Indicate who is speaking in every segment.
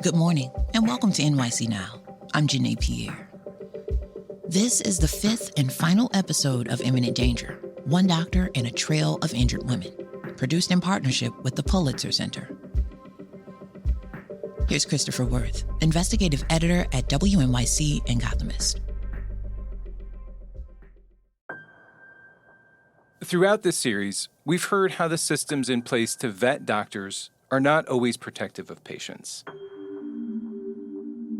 Speaker 1: Good morning, and welcome to NYC Now. I'm Janae Pierre. This is the fifth and final episode of Imminent Danger, One Doctor and a Trail of Injured Women, produced in partnership with the Pulitzer Center. Here's Christopher Worth, investigative editor at WNYC and Gothamist.
Speaker 2: Throughout this series, we've heard how the systems in place to vet doctors are not always protective of patients.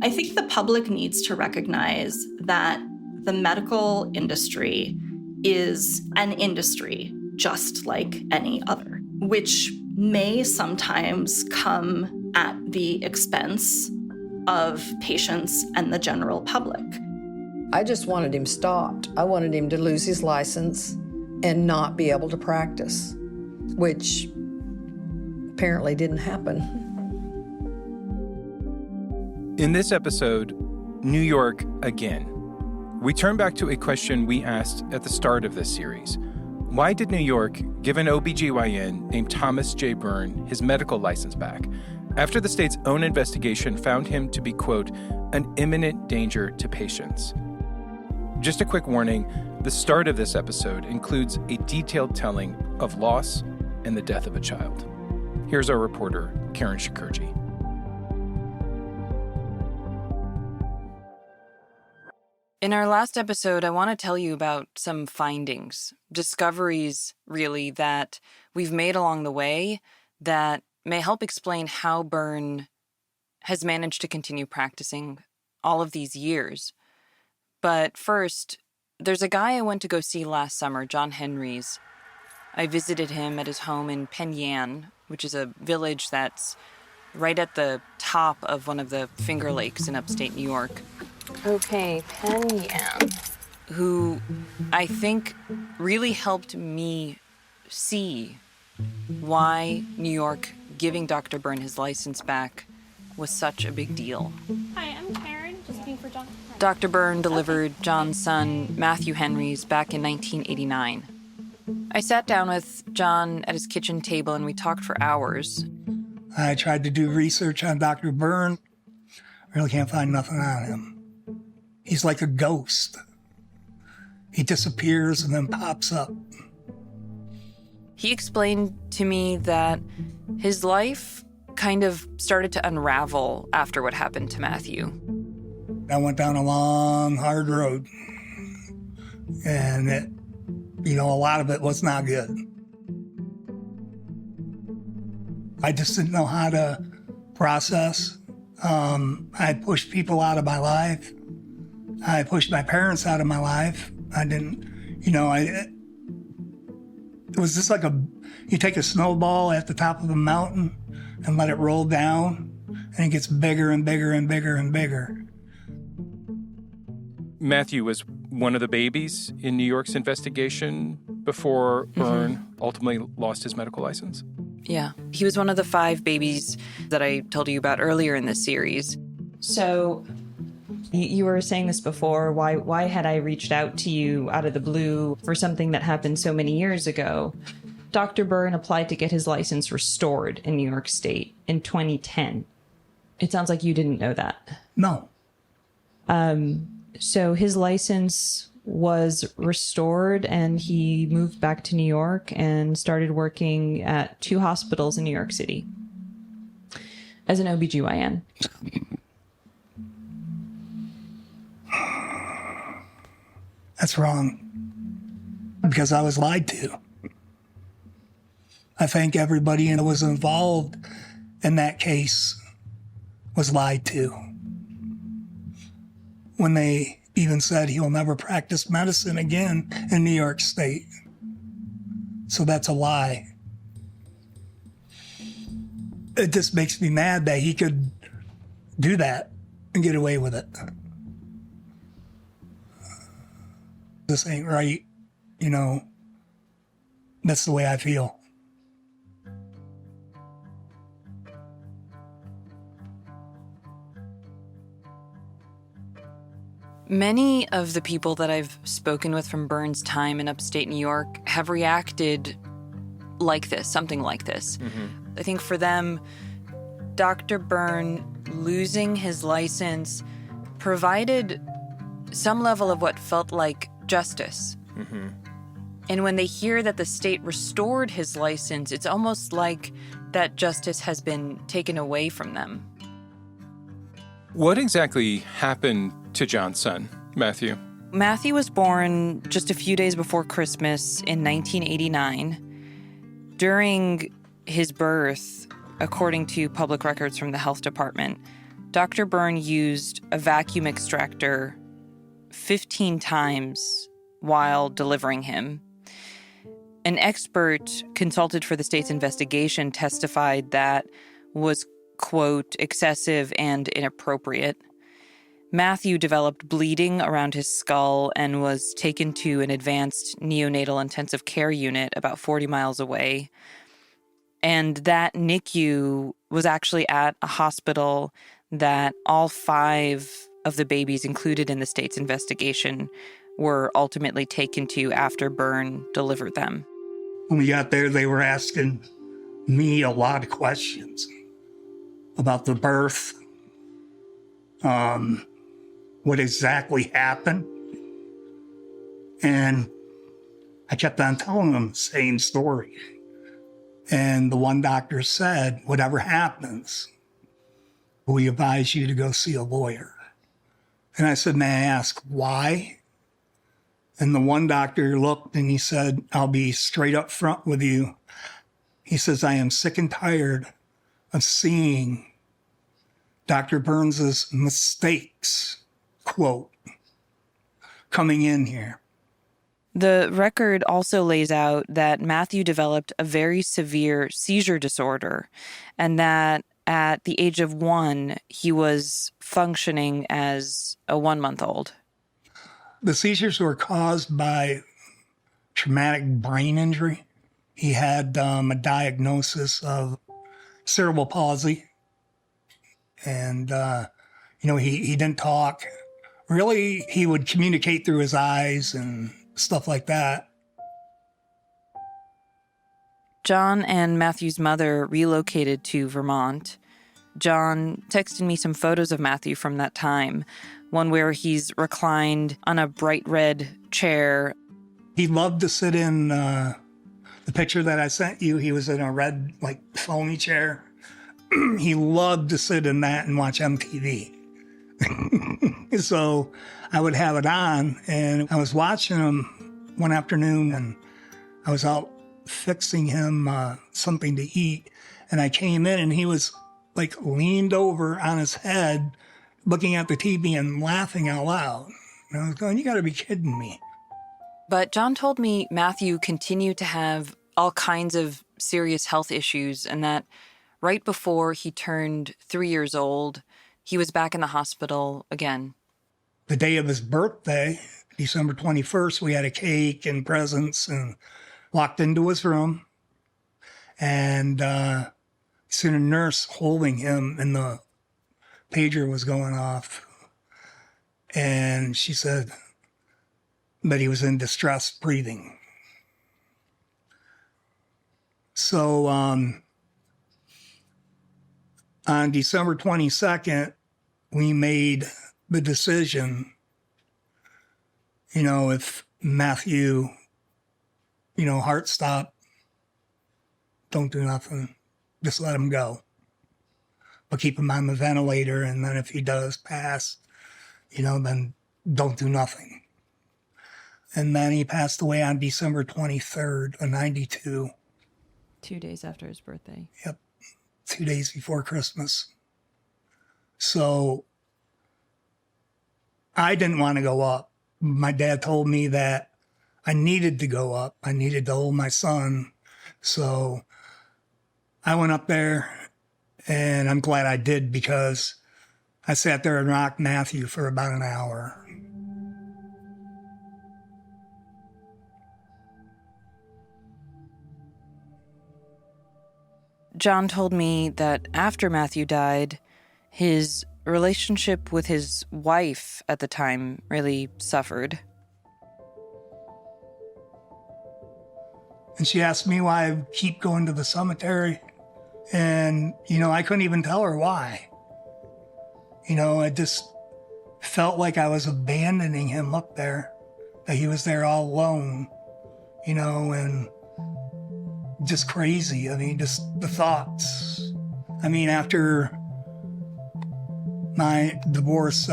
Speaker 3: I think the public needs to recognize that the medical industry is an industry just like any other, which may sometimes come at the expense of patients and the general public.
Speaker 4: I just wanted him stopped. I wanted him to lose his license and not be able to practice, which apparently didn't happen.
Speaker 2: In this episode, New York again. We turn back to a question we asked at the start of this series. Why did New York give an OBGYN named Thomas J. Byrne his medical license back after the state's own investigation found him to be, quote, an imminent danger to patients? Just a quick warning, the start of this episode includes a detailed telling of loss and the death of a child. Here's our reporter, Karen Shakurji.
Speaker 5: In our last episode, I want to tell you about some findings, discoveries, really, that we've made along the way that may help explain how Byrne has managed to continue practicing all of these years. But first, there's a guy I went to go see last summer, John Henry's. I visited him at his home in Penn Yan, which is a village that's right at the top of one of the Finger Lakes in upstate New York.
Speaker 6: Okay, Penn Yan.
Speaker 5: Who I think really helped me see why New York giving Dr. Byrne his license back was such a big deal.
Speaker 6: Hi, I'm Karen, just looking for John.
Speaker 5: Dr. Byrne delivered John's son, Matthew Henry's, back in 1989. I sat down with John at his kitchen table and we talked for hours.
Speaker 7: I tried to do research on Dr. Byrne. Really can't find nothing on him. He's like a ghost. He disappears and then pops up.
Speaker 5: He explained to me that his life kind of started to unravel after what happened to Matthew.
Speaker 7: I went down a long, hard road. And it, a lot of it was not good. I just didn't know how to process. I pushed people out of my life. I pushed my parents out of my life. I didn't, it was just like you take a snowball at the top of a mountain and let it roll down, and it gets bigger and bigger and bigger and bigger.
Speaker 2: Matthew was one of the babies in New York's investigation before Byrne ultimately lost his medical license.
Speaker 5: Yeah, he was one of the 5 babies that I told you about earlier in this series.
Speaker 8: So you were saying this before. Why had I reached out to you out of the blue for something that happened so many years ago? Dr. Byrne applied to get his license restored in New York State in 2010. It sounds like you didn't know that.
Speaker 7: No.
Speaker 8: So his license was restored and he moved back to New York and started working at 2 hospitals in New York City as an OBGYN.
Speaker 7: That's wrong. Because I was lied to. I think everybody that was involved in that case was lied to. When they even said he'll never practice medicine again in New York State. So that's a lie. It just makes me mad that he could do that and get away with it. This ain't right, That's the way I feel.
Speaker 5: Many of the people that I've spoken with from Byrne's time in upstate New York have reacted like this, something like this. I think for them, Dr. Byrne losing his license provided some level of what felt like justice.
Speaker 2: Mm-hmm.
Speaker 5: And when they hear that the state restored his license, it's almost like that justice has been taken away from them.
Speaker 2: What exactly happened to John's son, Matthew?
Speaker 5: Matthew was born just a few days before Christmas in 1989. During his birth, according to public records from the health department, Dr. Byrne used a vacuum extractor 15 times while delivering him. An expert consulted for the state's investigation testified that was, quote, excessive and inappropriate. Matthew developed bleeding around his skull and was taken to an advanced neonatal intensive care unit about 40 miles away. And that NICU was actually at a hospital that all 5 of the babies included in the state's investigation were ultimately taken to after Byrne delivered them.
Speaker 7: When we got there, they were asking me a lot of questions about the birth, what exactly happened. And I kept on telling them the same story. And the one doctor said, whatever happens, we advise you to go see a lawyer. And I said, may I ask why? And the one doctor looked and he said, I'll be straight up front with you. He says, I am sick and tired of seeing Dr. Byrne's mistakes, quote, coming in here.
Speaker 5: The record also lays out that Matthew developed a very severe seizure disorder and that at the age of 1, he was functioning as a 1-month-old.
Speaker 7: The seizures were caused by traumatic brain injury. He had a diagnosis of cerebral palsy. And, he didn't talk. Really, he would communicate through his eyes and stuff like that.
Speaker 5: John and Matthew's mother relocated to Vermont. John texted me some photos of Matthew from that time, one where he's reclined on a bright red chair.
Speaker 7: He loved to sit in the picture that I sent you. He was in a red, foamy chair. He loved to sit in that and watch MTV. So I would have it on, and I was watching him one afternoon, and I was out fixing him something to eat, and I came in, and he was leaned over on his head, looking at the TV and laughing out loud. And I was going, you got to be kidding me.
Speaker 5: But John told me Matthew continued to have all kinds of serious health issues and that right before he turned 3 years old, he was back in the hospital again.
Speaker 7: The day of his birthday, December 21st, we had a cake and presents and walked into his room. And seen a nurse holding him and the pager was going off. And she said that he was in distress breathing. So on December 22nd, we made the decision, if Matthew, heart stop, don't do nothing, just let him go. But keep him on the ventilator, and then if he does pass, then don't do nothing. And then he passed away on December 23rd of 92.
Speaker 5: 2 days after his birthday.
Speaker 7: Yep, 2 days before Christmas. So I didn't want to go up. My dad told me that I needed to go up. I needed to hold my son. So I went up there, and I'm glad I did because I sat there and rocked Matthew for about an hour.
Speaker 5: John told me that after Matthew died, his relationship with his wife at the time really suffered.
Speaker 7: And she asked me why I keep going to the cemetery. And, I couldn't even tell her why. It just felt like I was abandoning him up there, that he was there all alone, and just crazy. I mean, just the thoughts. I mean, after my divorce,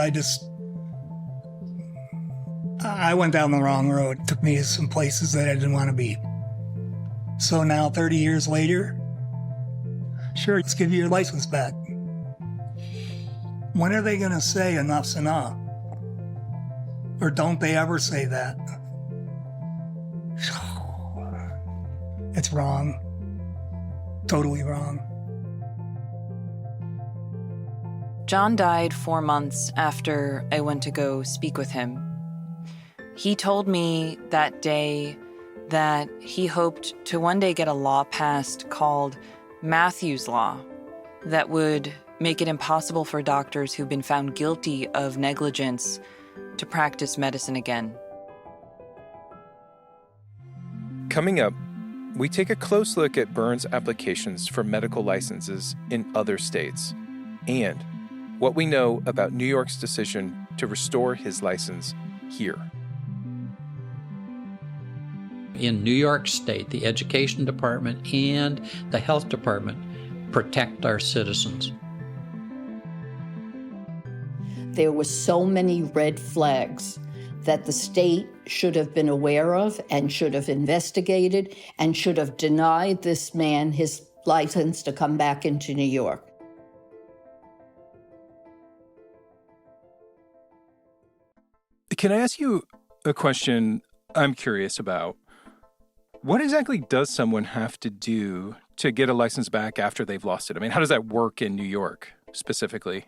Speaker 7: I went down the wrong road. It took me to some places that I didn't want to be. So now, 30 years later, sure, let's give you your license back. When are they going to say enough's enough? Or don't they ever say that? It's wrong. Totally wrong.
Speaker 5: John died 4 months after I went to go speak with him. He told me that day that he hoped to one day get a law passed called Matthew's Law that would make it impossible for doctors who've been found guilty of negligence to practice medicine again.
Speaker 2: Coming up, we take a close look at Byrne's applications for medical licenses in other states and what we know about New York's decision to restore his license here.
Speaker 9: In New York State, the Education Department and the Health Department protect our citizens.
Speaker 10: There were so many red flags that the state should have been aware of and should have investigated and should have denied this man his license to come back into New York.
Speaker 2: Can I ask you a question I'm curious about? What exactly does someone have to do to get a license back after they've lost it? I mean, how does that work in New York specifically?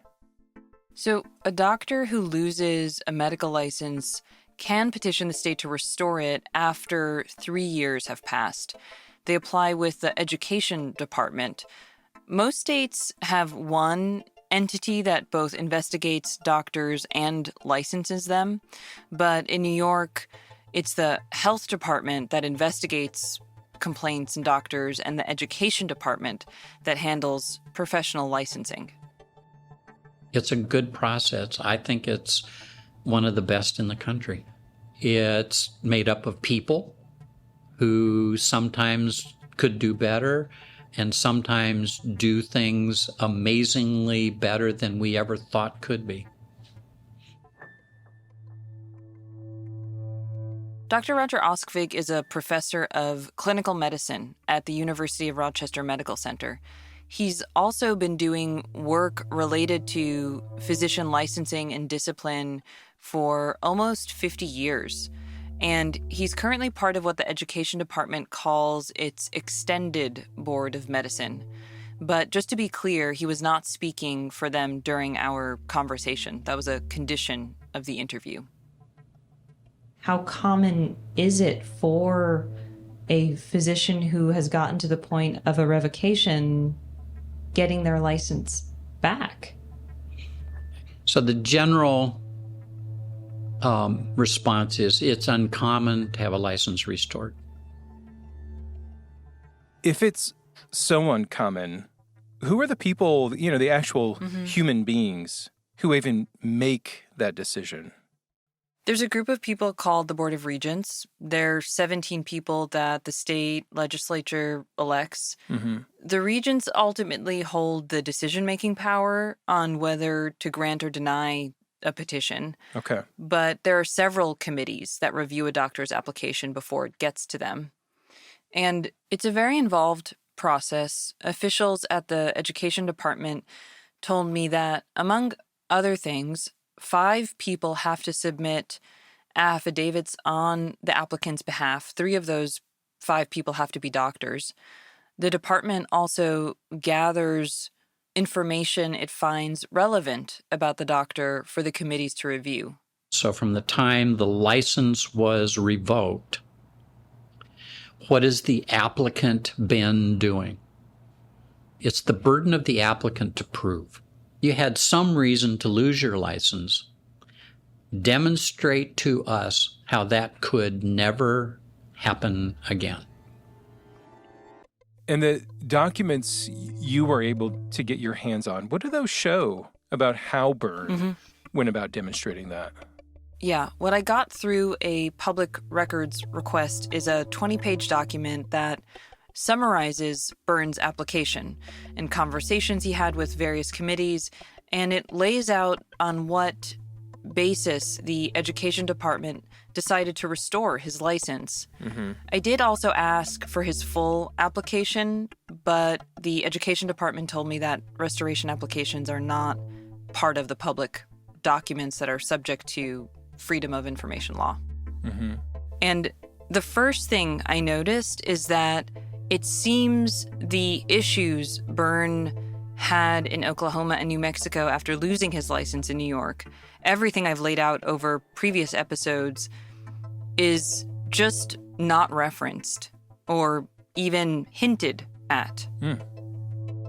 Speaker 5: So a doctor who loses a medical license can petition the state to restore it after 3 years have passed. They apply with the Education Department. Most states have one entity that both investigates doctors and licenses them. But in New York, it's the Health Department that investigates complaints in doctors and the Education Department that handles professional licensing.
Speaker 9: It's a good process. I think it's one of the best in the country. It's made up of people who sometimes could do better and sometimes do things amazingly better than we ever thought could be.
Speaker 5: Dr. Roger Oskvig is a professor of clinical medicine at the University of Rochester Medical Center. He's also been doing work related to physician licensing and discipline for almost 50 years. And he's currently part of what the Education Department calls its Extended Board of Medicine. But just to be clear, he was not speaking for them during our conversation. That was a condition of the interview.
Speaker 8: How common is it for a physician who has gotten to the point of a revocation getting their license back?
Speaker 9: So the general response is it's uncommon to have a license restored.
Speaker 2: If it's so uncommon, who are the people, the actual human beings who even make that decision?
Speaker 5: There's a group of people called the Board of Regents. They're 17 people that the state legislature elects.
Speaker 2: Mm-hmm.
Speaker 5: The regents ultimately hold the decision-making power on whether to grant or deny a petition.
Speaker 2: Okay.
Speaker 5: But there are several committees that review a doctor's application before it gets to them. And it's a very involved process. Officials at the Education Department told me that, among other things, 5 people have to submit affidavits on the applicant's behalf. 3 of those 5 people have to be doctors. The department also gathers information it finds relevant about the doctor for the committees to review.
Speaker 9: So from the time the license was revoked, what has the applicant been doing? It's the burden of the applicant to prove. You had some reason to lose your license. Demonstrate to us how that could never happen again.
Speaker 2: And the documents you were able to get your hands on, what do those show about how Byrne went about demonstrating that?
Speaker 5: Yeah, what I got through a public records request is a 20-page document that summarizes Byrne's application and conversations he had with various committees, and it lays out on what basis the education department decided to restore his license. I did also ask for his full application, but the education department told me that restoration applications are not part of the public documents that are subject to Freedom of Information law. And the first thing I noticed is that it seems the issues Byrne had in Oklahoma and New Mexico after losing his license in New York, everything I've laid out over previous episodes, is just not referenced or even hinted at.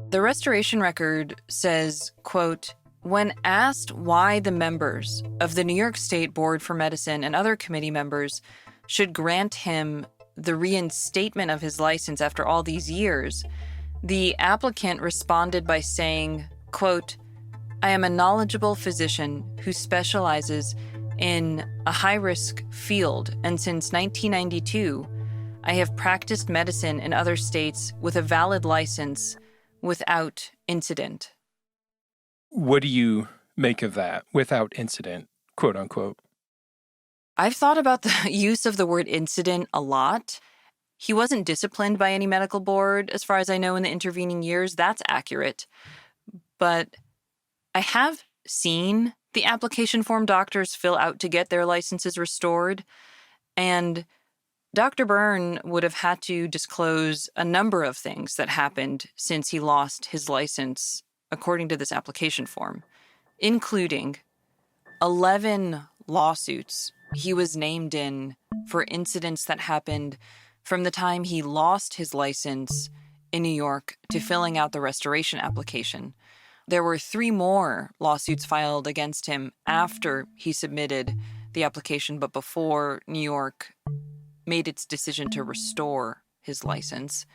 Speaker 5: The restoration record says, quote, "When asked why the members of the New York State Board for Medicine and other committee members should grant him the reinstatement of his license after all these years, the applicant responded by saying, quote, I am a knowledgeable physician who specializes in a high-risk field, and since 1992, I have practiced medicine in other states with a valid license without incident."
Speaker 2: What do you make of that, without incident, quote unquote?
Speaker 5: I've thought about the use of the word incident a lot. He wasn't disciplined by any medical board, as far as I know, in the intervening years. That's accurate. But I have seen the application form doctors fill out to get their licenses restored, and Dr. Byrne would have had to disclose a number of things that happened since he lost his license, according to this application form, including 11 lawsuits he was named in for incidents that happened from the time he lost his license in New York to filling out the restoration application. There were 3 more lawsuits filed against him after he submitted the application, but before New York made its decision to restore his license.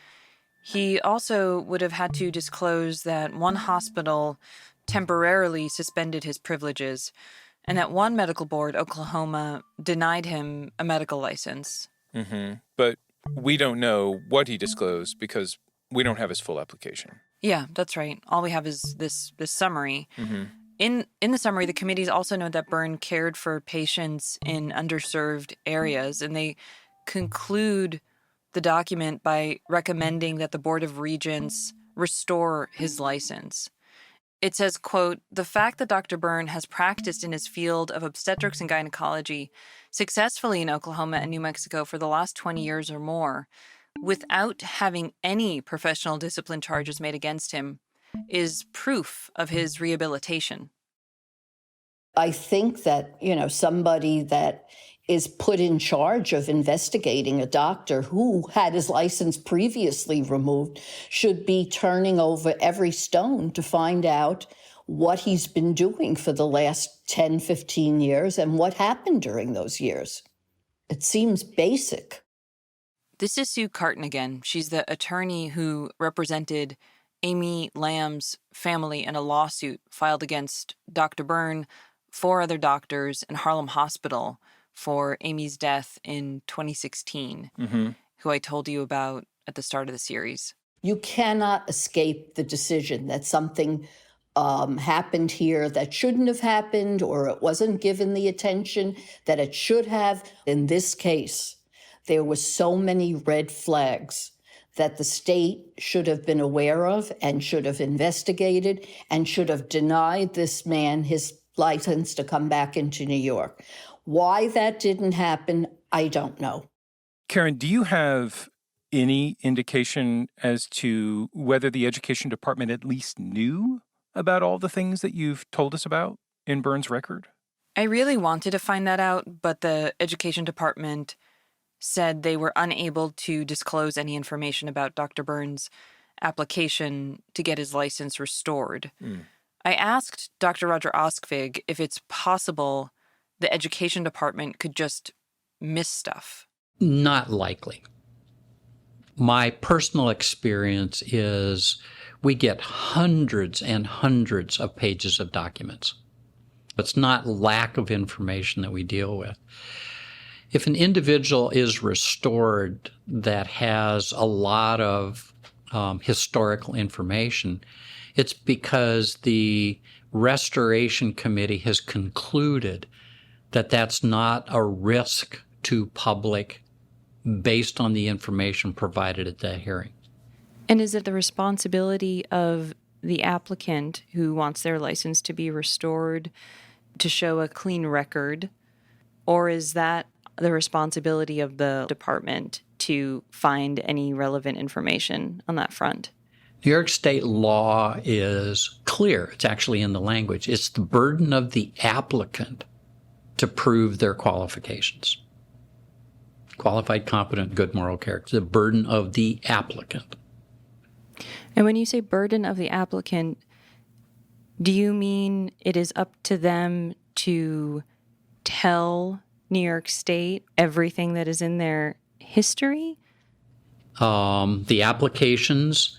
Speaker 5: He also would have had to disclose that one hospital temporarily suspended his privileges and that one medical board, Oklahoma, denied him a medical license.
Speaker 2: But we don't know what he disclosed because we don't have his full application.
Speaker 5: Yeah, that's right. All we have is this summary. In the summary, the committees also note that Byrne cared for patients in underserved areas, and they conclude the document by recommending that the Board of Regents restore his license. It says, quote, "The fact that Dr. Byrne has practiced in his field of obstetrics and gynecology successfully in Oklahoma and New Mexico for the last 20 years or more, without having any professional discipline charges made against him, is proof of his rehabilitation."
Speaker 10: I think that, somebody that is put in charge of investigating a doctor who had his license previously removed should be turning over every stone to find out what he's been doing for the last 10, 15 years and what happened during those years. It seems basic.
Speaker 5: This is Sue Carton again. She's the attorney who represented Amy Lam's family in a lawsuit filed against Dr. Byrne, 4 other doctors, and Harlem Hospital for Amy's death in 2016, who I told you about at the start of the series.
Speaker 10: You cannot escape the decision that something happened here that shouldn't have happened, or it wasn't given the attention that it should have. In this case, there were so many red flags that the state should have been aware of and should have investigated and should have denied this man his license to come back into New York. Why that didn't happen, I don't know.
Speaker 2: Karen, do you have any indication as to whether the education department at least knew about all the things that you've told us about in Byrne's record?
Speaker 5: I really wanted to find that out, but the education department said they were unable to disclose any information about Dr. Byrne's application to get his license restored. I asked Dr. Roger Oskvig if it's possible the education department could just miss stuff.
Speaker 9: Not likely. My personal experience is we get hundreds and hundreds of pages of documents. It's not lack of information that we deal with. If an individual is restored that has a lot of historical information, it's because the Restoration Committee has concluded that that's not a risk to public based on the information provided at that hearing.
Speaker 8: And is it the responsibility of the applicant who wants their license to be restored to show a clean record, or is that the responsibility of the department to find any relevant information on that front?
Speaker 9: New York State law is clear. It's actually in the language. It's the burden of the applicant to prove their qualifications. Qualified, competent, good moral character. The burden of the applicant.
Speaker 8: And when you say burden of the applicant, do you mean it is up to them to tell New York State everything that is in their history?
Speaker 9: The applications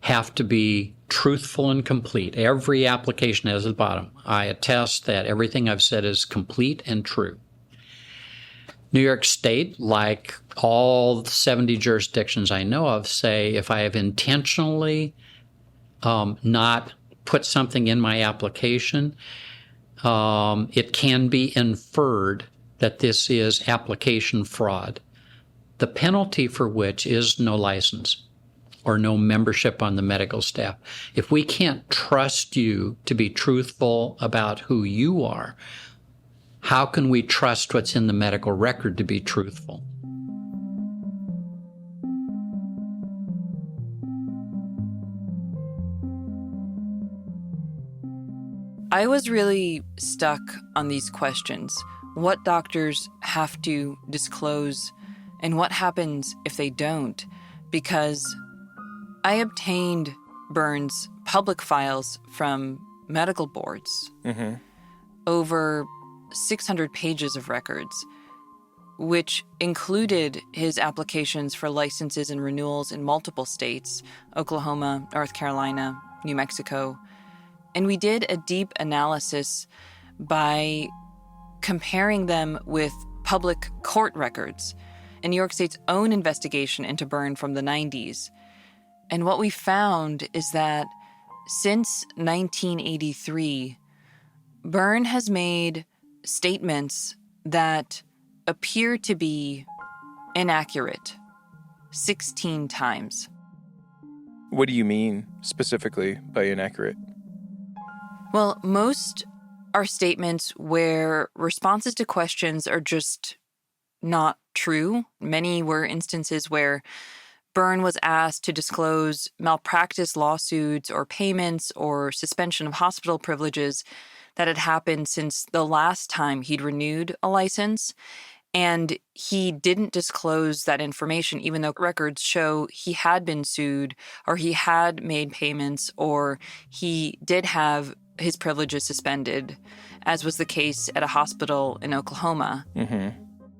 Speaker 9: have to be truthful and complete. Every application has at the bottom, I attest that everything I've said is complete and true. New York State, like all 70 jurisdictions I know of, say if I have intentionally not put something in my application, it can be inferred that this is application fraud, the penalty for which is no license or no membership on the medical staff. If we can't trust you to be truthful about who you are, how can we trust what's in the medical record to be truthful?
Speaker 5: I was really stuck on these questions. What doctors have to disclose and what happens if they don't? Because I obtained Byrne's public files from medical boards, over 600 pages of records, which included his applications for licenses and renewals in multiple states, Oklahoma, North Carolina, New Mexico. And we did a deep analysis by comparing them with public court records and New York State's own investigation into Byrne from the 90s. And what we found is that since 1983, Byrne has made statements that appear to be inaccurate 16 times.
Speaker 2: What do you mean specifically by inaccurate?
Speaker 5: Well, most are statements where responses to questions are just not true. Many were instances where Byrne was asked to disclose malpractice lawsuits or payments or suspension of hospital privileges that had happened since the last time he'd renewed a license. And he didn't disclose that information, even though records show he had been sued or he had made payments or he did have his privileges suspended, as was the case at a hospital in Oklahoma.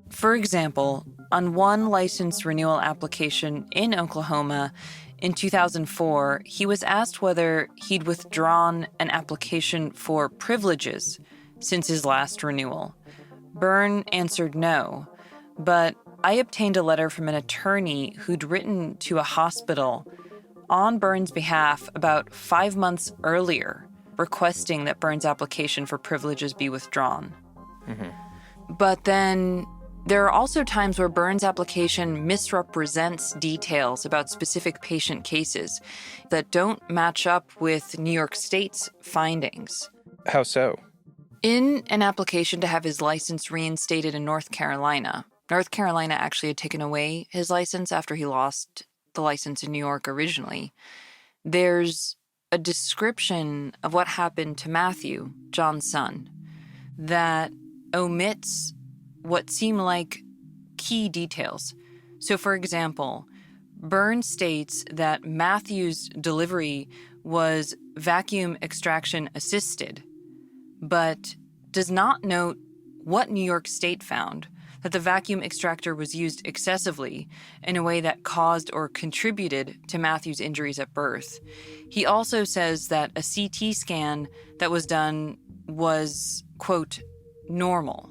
Speaker 5: For example, on one license renewal application in Oklahoma in 2004, he was asked whether he'd withdrawn an application for privileges since his last renewal. Byrne answered no, but I obtained a letter from an attorney who'd written to a hospital on Byrne's behalf about 5 months earlier, requesting that Byrne's application for privileges be withdrawn. But then there are also times where Byrne's application misrepresents details about specific patient cases that don't match up with New York State's findings.
Speaker 2: How so?
Speaker 5: In an application to have his license reinstated in North Carolina actually had taken away his license after he lost the license in New York originally. There's a description of what happened to Matthew, John's son, that omits what seem like key details. So, for example, Byrne states that Matthew's delivery was vacuum extraction assisted, but does not note what New York State found, that the vacuum extractor was used excessively in a way that caused or contributed to Matthew's injuries at birth. He also says that a CT scan that was done was, quote, normal.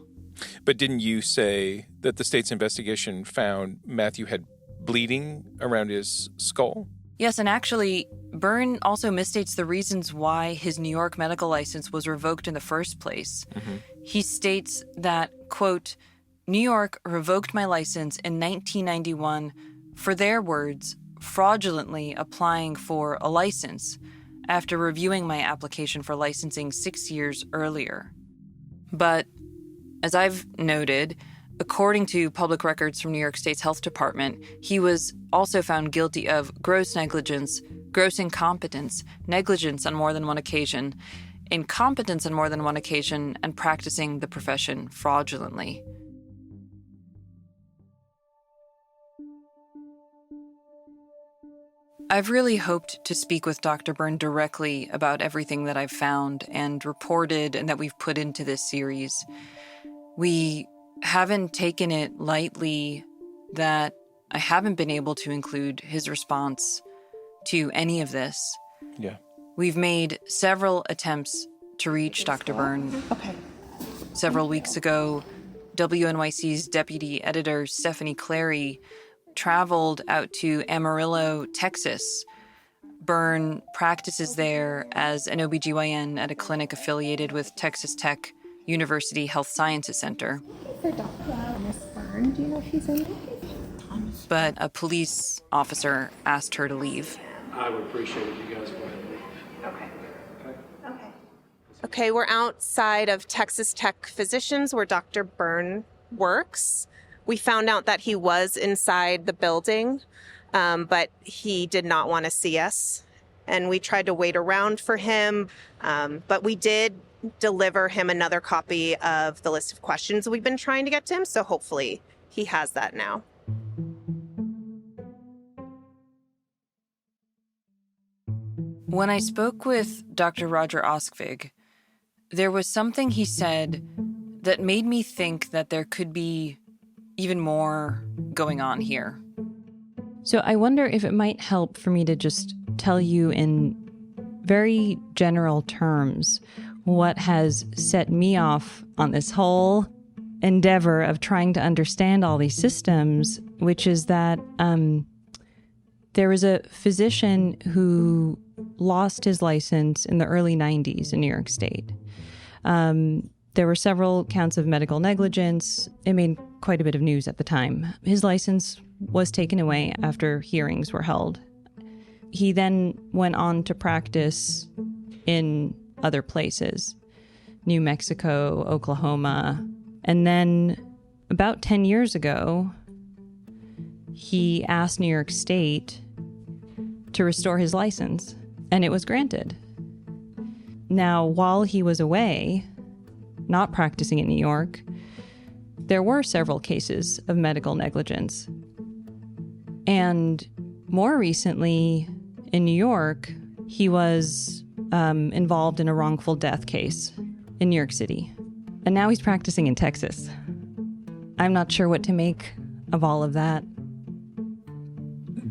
Speaker 2: But didn't you say that the state's investigation found Matthew had bleeding around his skull?
Speaker 5: Yes, and actually, Byrne also misstates the reasons why his New York medical license was revoked in the first place. He states that, quote, New York revoked my license in 1991 for their words, fraudulently applying for a license after reviewing my application for licensing 6 years earlier. But, as I've noted, according to public records from New York State's Health Department, he was also found guilty of gross negligence, gross incompetence, negligence on more than one occasion, incompetence on more than one occasion, and practicing the profession fraudulently. I've really hoped to speak with Dr. Byrne directly about everything that I've found and reported and that we've put into this series. We haven't taken it lightly that I haven't been able to include his response to any of this.
Speaker 2: Yeah.
Speaker 5: We've made several attempts to reach Dr. Byrne.
Speaker 6: Okay.
Speaker 5: Several weeks ago, WNYC's deputy editor, Stephanie Clary, traveled out to Amarillo, Texas. Byrne practices there as an OBGYN at a clinic affiliated with Texas Tech University Health Sciences Center.
Speaker 6: For Dr. Miss Byrne, do you know if he's in there?
Speaker 5: But a police officer asked her to leave.
Speaker 11: I would appreciate if you guys go ahead and leave.
Speaker 12: Okay, we're outside of Texas Tech Physicians where Dr. Byrne works. We found out that he was inside the building, but he did not want to see us. And we tried to wait around for him, but we did deliver him another copy of the list of questions we've been trying to get to him, so hopefully he has that now.
Speaker 5: When I spoke with Dr. Roger Oskvig, there was something he said that made me think that there could be even more going on here.
Speaker 8: So I wonder if it might help for me to just tell you in very general terms what has set me off on this whole endeavor of trying to understand all these systems, which is that there was a physician who lost his license in the early 90s in New York State. There were several counts of medical negligence. It made quite a bit of news at the time. His license was taken away after hearings were held. He then went on to practice in other places, New Mexico, Oklahoma. And then about 10 years ago, he asked New York State to restore his license, and it was granted. Now, while he was away, not practicing in New York, there were several cases of medical negligence. And more recently, in New York, he was involved in a wrongful death case in New York City. And now he's practicing in Texas. I'm not sure what to make of all of that.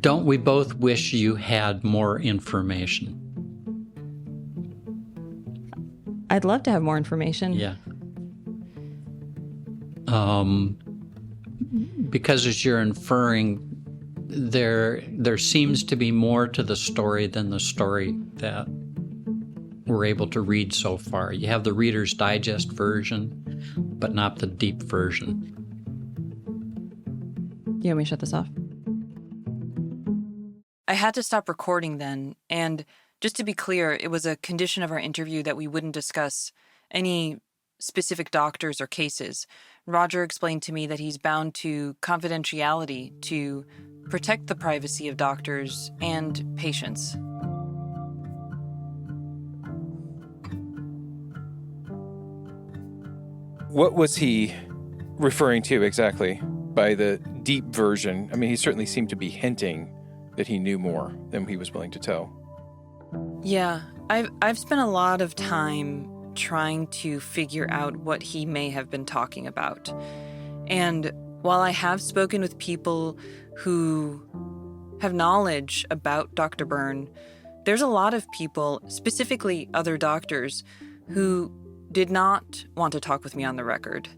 Speaker 9: Don't we both wish you had more information?
Speaker 8: I'd love to have more information.
Speaker 9: Yeah. Because as you're inferring, there seems to be more to the story than the story that we're able to read so far. You have the Reader's Digest version, but not the deep version.
Speaker 8: You want me to shut this off?
Speaker 5: I had to stop recording then, and just to be clear, it was a condition of our interview that we wouldn't discuss any specific doctors or cases. Roger explained to me that he's bound to confidentiality to protect the privacy of doctors and patients.
Speaker 2: What was he referring to exactly by the deep version? I mean, he certainly seemed to be hinting that he knew more than he was willing to tell.
Speaker 5: Yeah, I've spent a lot of time trying to figure out what he may have been talking about. And while I have spoken with people who have knowledge about Dr. Byrne, there's a lot of people, specifically other doctors, who did not want to talk with me on the record.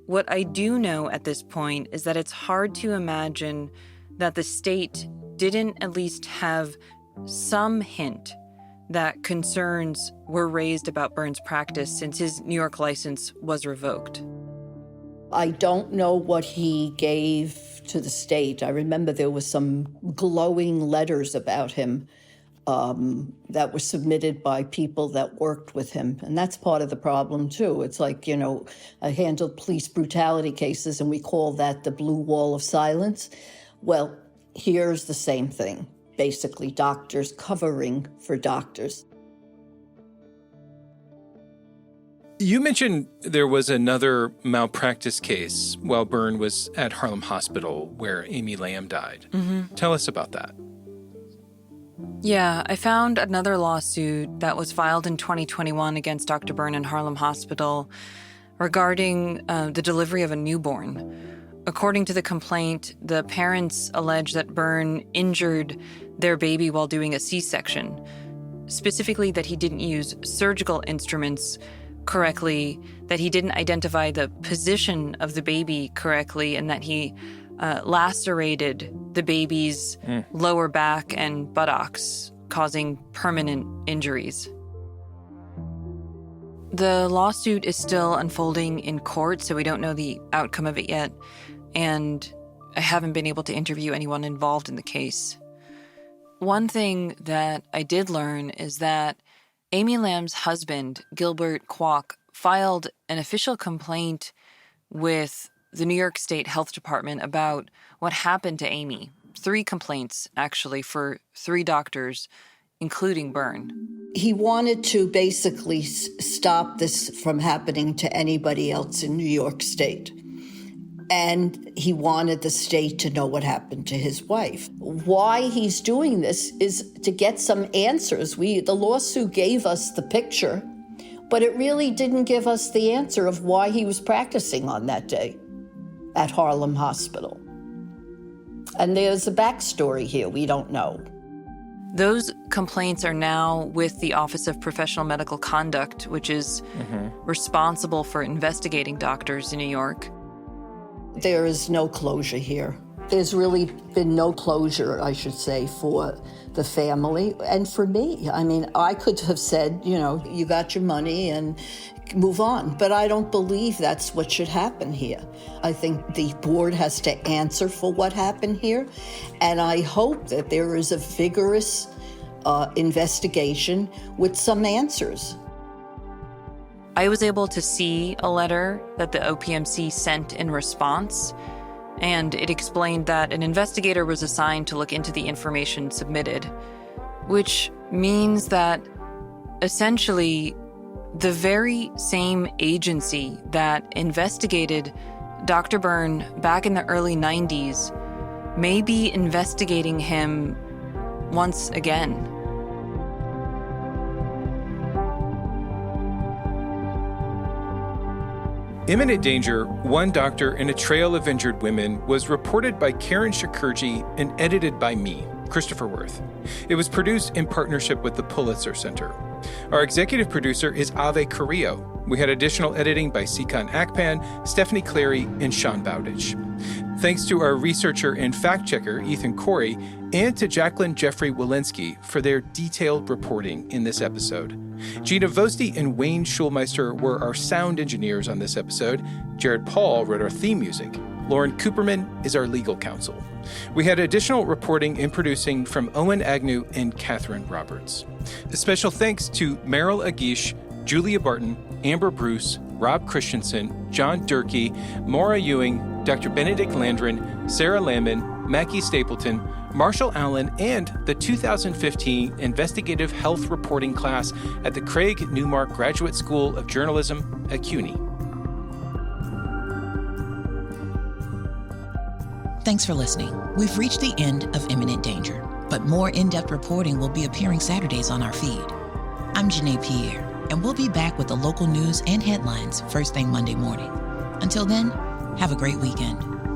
Speaker 5: What I do know at this point is that it's hard to imagine that the state didn't at least have some hint that concerns were raised about Byrne's practice since his New York license was revoked.
Speaker 10: I don't know what he gave to the state. I remember there was some glowing letters about him that were submitted by people that worked with him. And that's part of the problem, too. It's like, I handled police brutality cases, and we call that the blue wall of silence. Well, here's the same thing. Basically, doctors covering for doctors.
Speaker 2: You mentioned there was another malpractice case while Byrne was at Harlem Hospital where Amy Lam died.
Speaker 5: Mm-hmm.
Speaker 2: Tell us about that.
Speaker 5: Yeah, I found another lawsuit that was filed in 2021 against Dr. Byrne in Harlem Hospital regarding the delivery of a newborn. According to the complaint, the parents allege that Byrne injured their baby while doing a C-section, specifically that he didn't use surgical instruments correctly, that he didn't identify the position of the baby correctly, and that he lacerated the baby's lower back and buttocks, causing permanent injuries. The lawsuit is still unfolding in court, so we don't know the outcome of it yet, and I haven't been able to interview anyone involved in the case. One thing that I did learn is that Amy Lam's husband, Gilbert Kwok, filed an official complaint with the New York State Health Department about what happened to Amy. 3 complaints, actually, for 3 doctors, including Byrne.
Speaker 10: He wanted to basically stop this from happening to anybody else in New York State. And he wanted the state to know what happened to his wife. Why he's doing this is to get some answers. The lawsuit gave us the picture, but it really didn't give us the answer of why he was practicing on that day at Harlem Hospital. And there's a backstory here we don't know.
Speaker 5: Those complaints are now with the Office of Professional Medical Conduct, which is responsible for investigating doctors in New York.
Speaker 10: There is no closure here. There's really been no closure, I should say, for the family and for me. I mean, I could have said, you got your money and move on. But I don't believe that's what should happen here. I think the board has to answer for what happened here. And I hope that there is a vigorous investigation with some answers.
Speaker 5: I was able to see a letter that the OPMC sent in response, and it explained that an investigator was assigned to look into the information submitted, which means that essentially the very same agency that investigated Dr. Byrne back in the early 90s may be investigating him once again.
Speaker 2: Imminent Danger, One Doctor and a Trail of Injured Women was reported by Karen Shakurji and edited by me, Christopher Worth. It was produced in partnership with the Pulitzer Center. Our executive producer is Ave Carrillo. We had additional editing by Sikan Akpan, Stephanie Clary, and Sean Bowditch. Thanks to our researcher and fact-checker, Ethan Corey, and to Jacqueline Jeffrey Walensky for their detailed reporting in this episode. Gina Vosti and Wayne Schulmeister were our sound engineers on this episode. Jared Paul wrote our theme music. Lauren Cooperman is our legal counsel. We had additional reporting and producing from Owen Agnew and Catherine Roberts. A special thanks to Meryl Agish, Julia Barton, Amber Bruce, Rob Christensen, John Durkee, Maura Ewing, Dr. Benedict Landron, Sarah Lamman, Mackie Stapleton, Marshall Allen, and the 2015 Investigative Health Reporting class at the Craig Newmark Graduate School of Journalism at CUNY.
Speaker 1: Thanks for listening. We've reached the end of Imminent Danger, but more in-depth reporting will be appearing Saturdays on our feed. I'm Janae Pierre, and we'll be back with the local news and headlines first thing Monday morning. Until then, Have a great weekend.